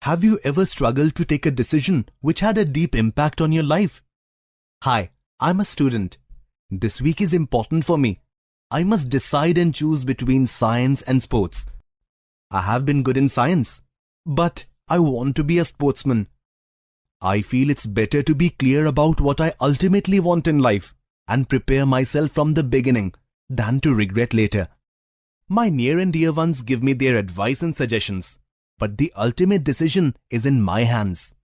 Have you ever struggled to take a decision which had a deep impact on your life? Hi, I'm a student. This week is important for me. I must decide and choose between science and sports. I have been good in science, but I want to be a sportsman. I feel it's better to be clear about what I ultimately want in life and prepare myself from the beginning than to regret later. My near and dear ones give me their advice and suggestions, but the ultimate decision is in my hands.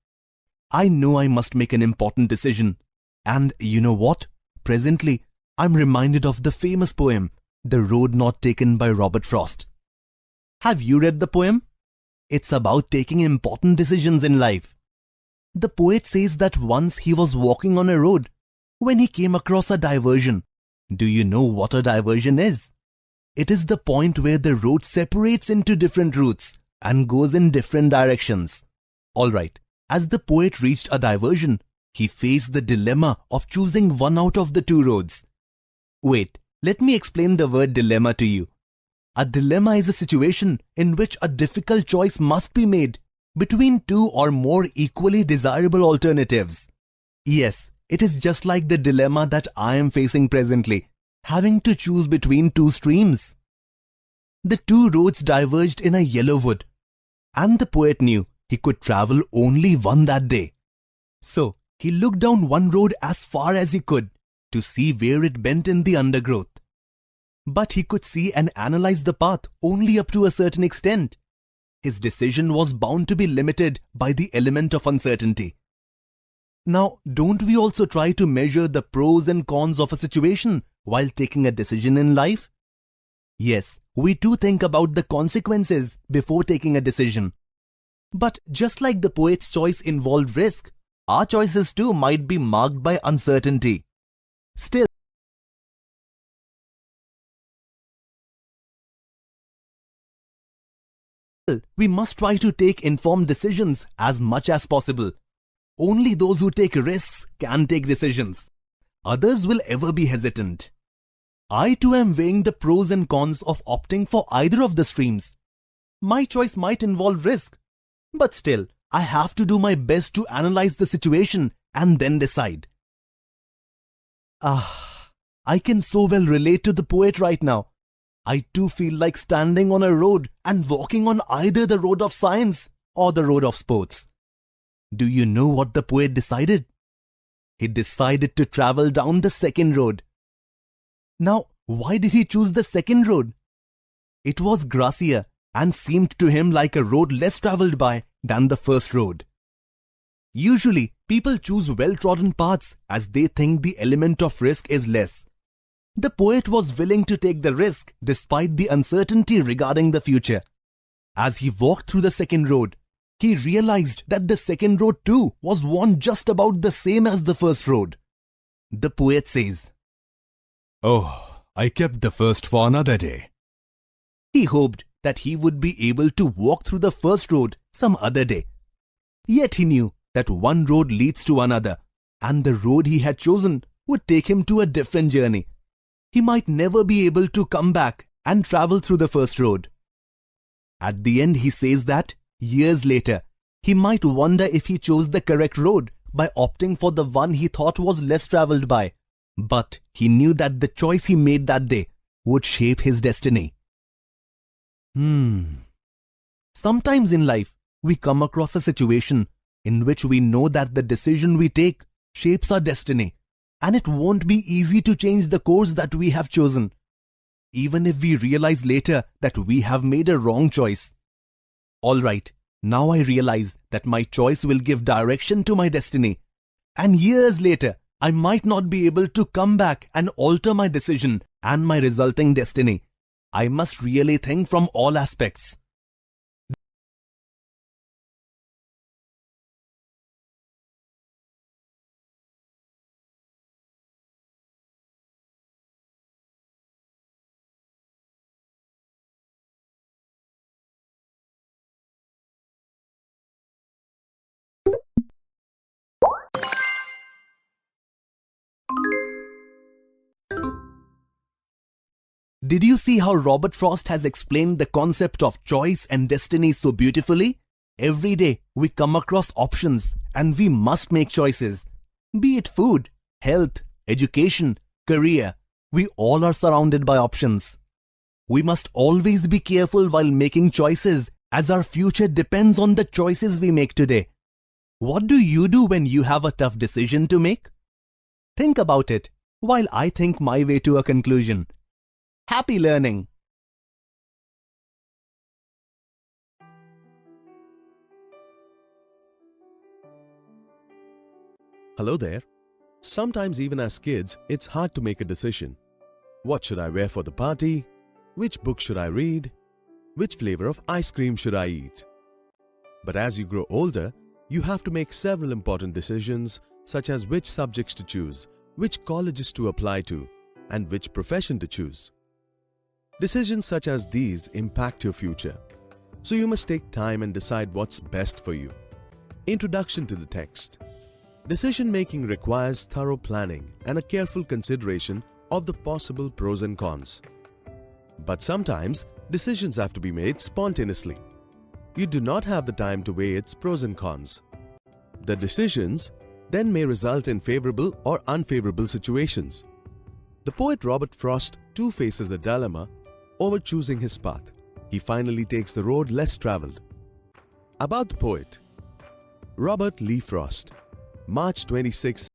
I know I must make an important decision, and you know what? Presently, I'm reminded of the famous poem, The Road Not Taken by Robert Frost. Have you read the poem? It's about taking important decisions in life. The poet says that once he was walking on a road when he came across a diversion. Do you know what a diversion is? It is the point where the road separates into different routes and goes in different directions. Alright, as the poet reached a diversion, he faced the dilemma of choosing one out of the two roads. Wait, let me explain the word dilemma to you. A dilemma is a situation in which a difficult choice must be made between two or more equally desirable alternatives. Yes, it is just like the dilemma that I am facing presently, having to choose between two streams. The two roads diverged in a yellow wood, and the poet knew he could travel only one that day. So, he looked down one road as far as he could to see where it bent in the undergrowth. But he could see and analyze the path only up to a certain extent. His decision was bound to be limited by the element of uncertainty. Now, don't we also try to measure the pros and cons of a situation while taking a decision in life? Yes, we do think about the consequences before taking a decision. But just like the poet's choice involved risk, our choices too might be marked by uncertainty. Still, we must try to take informed decisions as much as possible. Only those who take risks can take decisions. Others will ever be hesitant. I too am weighing the pros and cons of opting for either of the streams. My choice might involve risk, but still, I have to do my best to analyze the situation and then decide. I can so well relate to the poet right now. I too feel like standing on a road and walking on either the road of science or the road of sports. Do you know what the poet decided? He decided to travel down the second road. Now, why did he choose the second road? It was grassier and seemed to him like a road less traveled by than the first road. Usually, people choose well-trodden paths as they think the element of risk is less. The poet was willing to take the risk despite the uncertainty regarding the future. As he walked through the second road, he realized that the second road too was one just about the same as the first road. The poet says, "Oh, I kept the first for another day." He hoped that he would be able to walk through the first road some other day. Yet he knew that one road leads to another, and the road he had chosen would take him to a different journey. He might never be able to come back and travel through the first road. At the end, he says that, years later, he might wonder if he chose the correct road by opting for the one he thought was less traveled by. But he knew that the choice he made that day would shape his destiny. Sometimes in life, we come across a situation in which we know that the decision we take shapes our destiny, and it won't be easy to change the course that we have chosen, even if we realize later that we have made a wrong choice. Alright, now I realize that my choice will give direction to my destiny, and years later, I might not be able to come back and alter my decision and my resulting destiny. I must really think from all aspects. Did you see how Robert Frost has explained the concept of choice and destiny so beautifully? Every day we come across options and we must make choices. Be it food, health, education, career, we all are surrounded by options. We must always be careful while making choices, as our future depends on the choices we make today. What do you do when you have a tough decision to make? Think about it while I think my way to a conclusion. Happy learning! Hello there. Sometimes even as kids, it's hard to make a decision. What should I wear for the party? Which book should I read? Which flavor of ice cream should I eat? But as you grow older, you have to make several important decisions, such as which subjects to choose, which colleges to apply to, and which profession to choose. Decisions such as these impact your future, so you must take time and decide what's best for you. Introduction to the text. Decision-making requires thorough planning and a careful consideration of the possible pros and cons. But sometimes, decisions have to be made spontaneously. You do not have the time to weigh its pros and cons. The decisions then may result in favorable or unfavorable situations. The poet Robert Frost too faces a dilemma over choosing his path. He finally takes the road less traveled. About the poet. Robert Lee Frost, March 26,